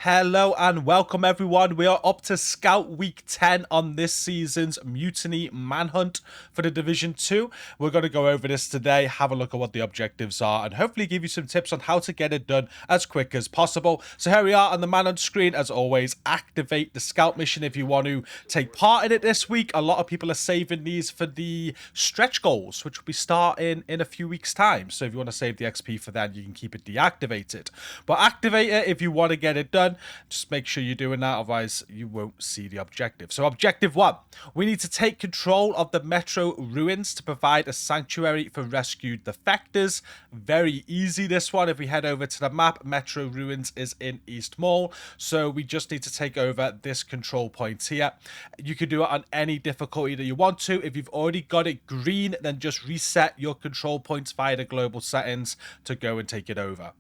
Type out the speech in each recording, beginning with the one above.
Hello and welcome everyone. We are up to Scout Week 10 on this season's Mutiny Manhunt for the Division 2. We're going to go over this today, have a look at what the objectives are, and hopefully give you some tips on how to get it done as quick as possible. So here we are on the Manhunt screen. As always, activate the Scout mission if you want to take part in it this week. A lot of people are saving these for the stretch goals, which will be starting in a few weeks' time. So if you want to save the XP for that, you can keep it deactivated. But activate it if you want to get it done. Just make sure you're doing that, otherwise you won't see the objective. So objective 1, we need to take control of the metro ruins to provide a sanctuary for rescued defectors. Very easy, this one. If we head over to the map, metro ruins is in East Mall, so we just need to take over this control point here. You can do it on any difficulty that you want to. If you've already got it green, then just reset your control points via the global settings to go and take it over.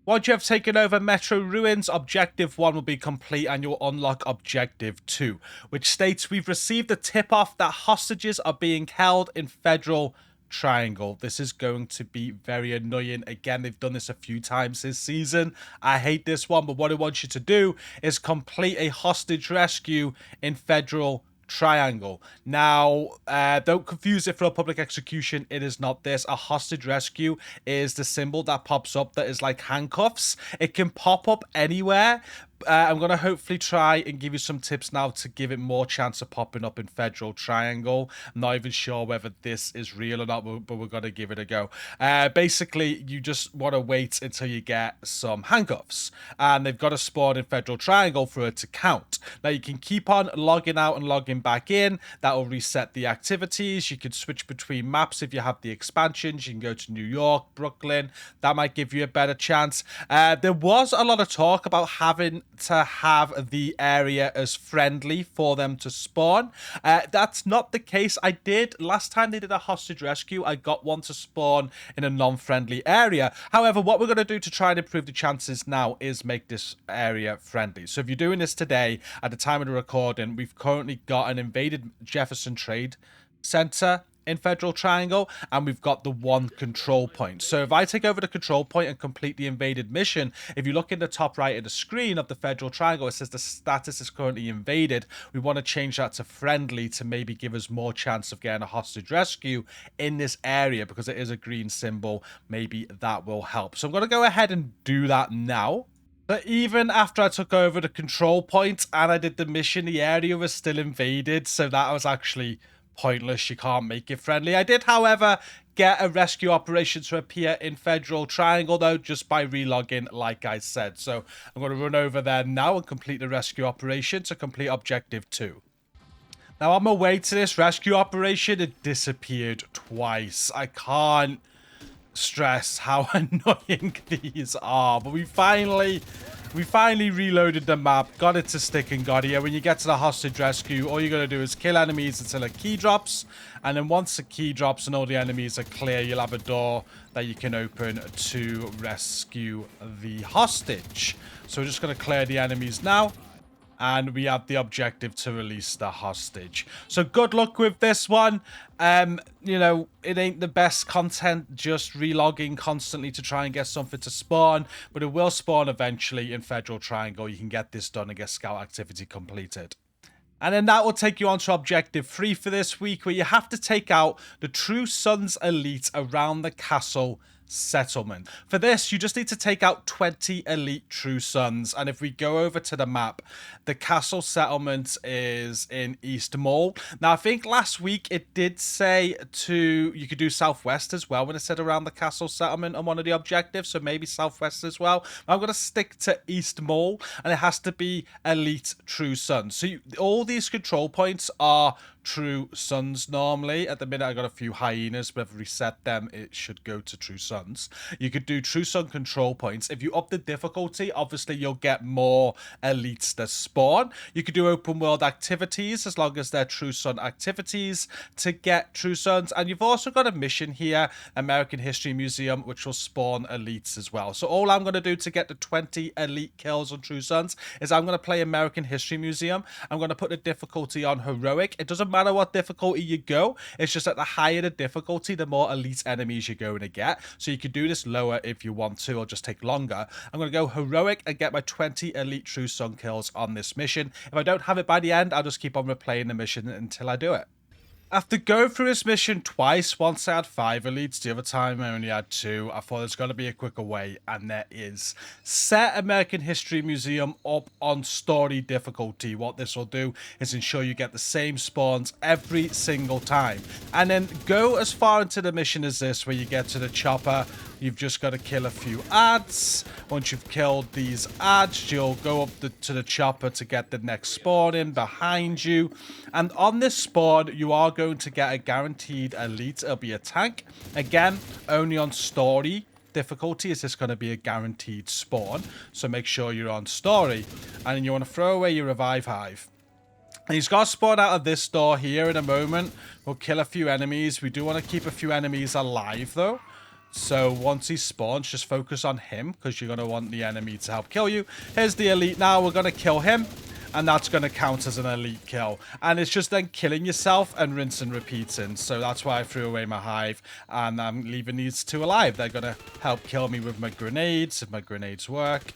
Once you have taken over Metro Ruins, Objective 1 will be complete and you'll unlock Objective 2, which states we've received a tip-off that hostages are being held in Federal Triangle. This is going to be very annoying. Again, they've done this a few times this season. I hate this one, but what I want you to do is complete a hostage rescue in Federal Triangle. Now, don't confuse it for a public execution. It is not this. A hostage rescue is the symbol that pops up that is like handcuffs. It can pop up anywhere. I'm going to hopefully try and give you some tips now to give it more chance of popping up in Federal Triangle. I'm not even sure whether this is real or not, but we're going to give it a go. Basically, you just want to wait until you get some handcuffs, and they've got to spawn in Federal Triangle for it to count. Now, you can keep on logging out and logging back in. That will reset the activities. You can switch between maps if you have the expansions. You can go to New York, Brooklyn. That might give you a better chance. There was a lot of talk about having to have the area as friendly for them to spawn. That's not the case. I did last time they did a hostage rescue, I got one to spawn in a non-friendly area. However, what we're going to do to try and improve the chances now is make this area friendly. So if you're doing this today at the time of the recording, we've currently got an invaded Jefferson Trade Center in Federal Triangle, and we've got the one control point. So if I take over the control point and complete the invaded mission, if you look in the top right of the screen of the Federal Triangle, it says the status is currently invaded. We want to change that to friendly to maybe give us more chance of getting a hostage rescue in this area, because it is a green symbol. Maybe that will help. So I'm going to go ahead and do that now. But even after I took over the control point and I did the mission, the area was still invaded, so that was actually pointless. You can't make it friendly. I did, however, get a rescue operation to appear in Federal Triangle, though, just by relogging, like I said. So I'm going to run over there now and complete the rescue operation to complete Objective 2. Now, on my way to this rescue operation, it disappeared twice. I can't stress how annoying these are, but we finally reloaded the map, got it to stick and got here. When you get to the hostage rescue, all you're going to do is kill enemies until a key drops, and then once the key drops and all the enemies are clear, you'll have a door that you can open to rescue the hostage. So we're just going to clear the enemies now, and we have the objective to release the hostage. So good luck with this one. You know, it ain't the best content just relogging constantly to try and get something to spawn, but it will spawn eventually in Federal Triangle. You can get this done and get scout activity completed. And then that will take you on to Objective 3 for this week, where you have to take out the True Sons elite around the castle settlement. For this, you just need to take out 20 elite True Sons, and if we go over to the map, the castle settlement is in East Mall. Now, I think last week it did say you could do Southwest as well when it said around the castle settlement on one of the objectives, so maybe Southwest as well. I'm going to stick to East Mall, and it has to be elite True Sons. So all these control points are True Sons normally. At the minute, I got a few hyenas, but if I reset them, it should go to True Sons. You could do True Son control points. If you up the difficulty, obviously you'll get more elites that spawn. You could do open world activities as long as they're True Son activities to get True Sons. And you've also got a mission here, American History Museum, which will spawn elites as well. So all I'm going to do to get the 20 elite kills on True Sons is I'm going to play American History Museum. I'm going to put the difficulty on heroic. It doesn't matter what difficulty you go. It's just that the higher the difficulty, the more elite enemies you're going to get. So you could do this lower if you want to, or just take longer. I'm going to go heroic and get my 20 elite true son kills on this mission. If I don't have it by the end, I'll just keep on replaying the mission until I do it. After going through this mission twice, once I had 5 elites, the other time I only had 2, I thought there's got to be a quicker way, and there is. Set American History Museum up on story difficulty. What this will do is ensure you get the same spawns every single time. And then go as far into the mission as this, where you get to the chopper. You've just got to kill a few ads. Once you've killed these ads, you'll go up to the chopper to get the next spawn in behind you. And on this spawn, you are going to get a guaranteed elite. It'll be a tank. Again, only on story difficulty is this going to be a guaranteed spawn. So make sure you're on story. And then you want to throw away your revive hive. And he's got to spawn out of this door here in a moment. We'll kill a few enemies. We do want to keep a few enemies alive, though. So once he spawns, just focus on him, because you're going to want the enemy to help kill you. Here's the elite now. We're going to kill him, and that's going to count as an elite kill. And it's just then killing yourself and rinse and repeating. So that's why I threw away my hive, and I'm leaving these 2 alive. They're going to help kill me with my grenades, if my grenades work.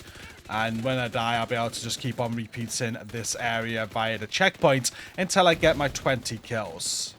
And when I die, I'll be able to just keep on repeating this area via the checkpoint until I get my 20 kills.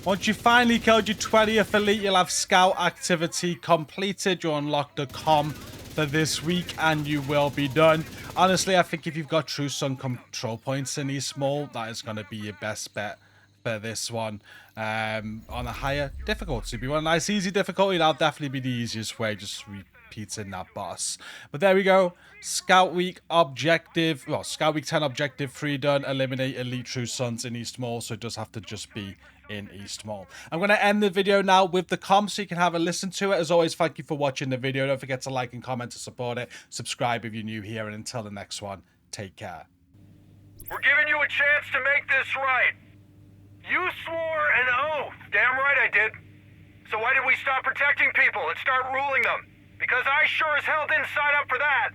Once you finally killed your 20th elite, you'll have scout activity completed. You'll unlock the comm for this week, and you will be done. Honestly, I think if you've got true sun control points in these small, that is going to be your best bet for this one. On a higher difficulty. If you want a nice easy difficulty, that'll definitely be the easiest way, just repeating that boss. But there we go. Scout Week objective, well, Scout Week 10 objective 3 done. Eliminate elite true sons in East Mall, so it does have to just be in East Mall. I'm going to end the video now with the comm so you can have a listen to it. As always, thank you for watching the video. Don't forget to like and comment to support it. Subscribe if you're new here, and until the next one, take care. We're giving you a chance to make this right. You swore an oath. Damn right I did. So why did we stop protecting people and start ruling them? Because I sure as hell didn't sign up for that.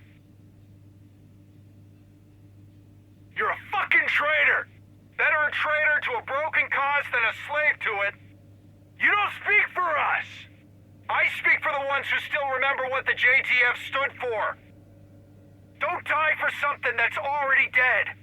You're a fucking traitor. Better a traitor to a broken cause than a slave to it. You don't speak for us. I speak for the ones who still remember what the JTF stood for. Don't die for something that's already dead.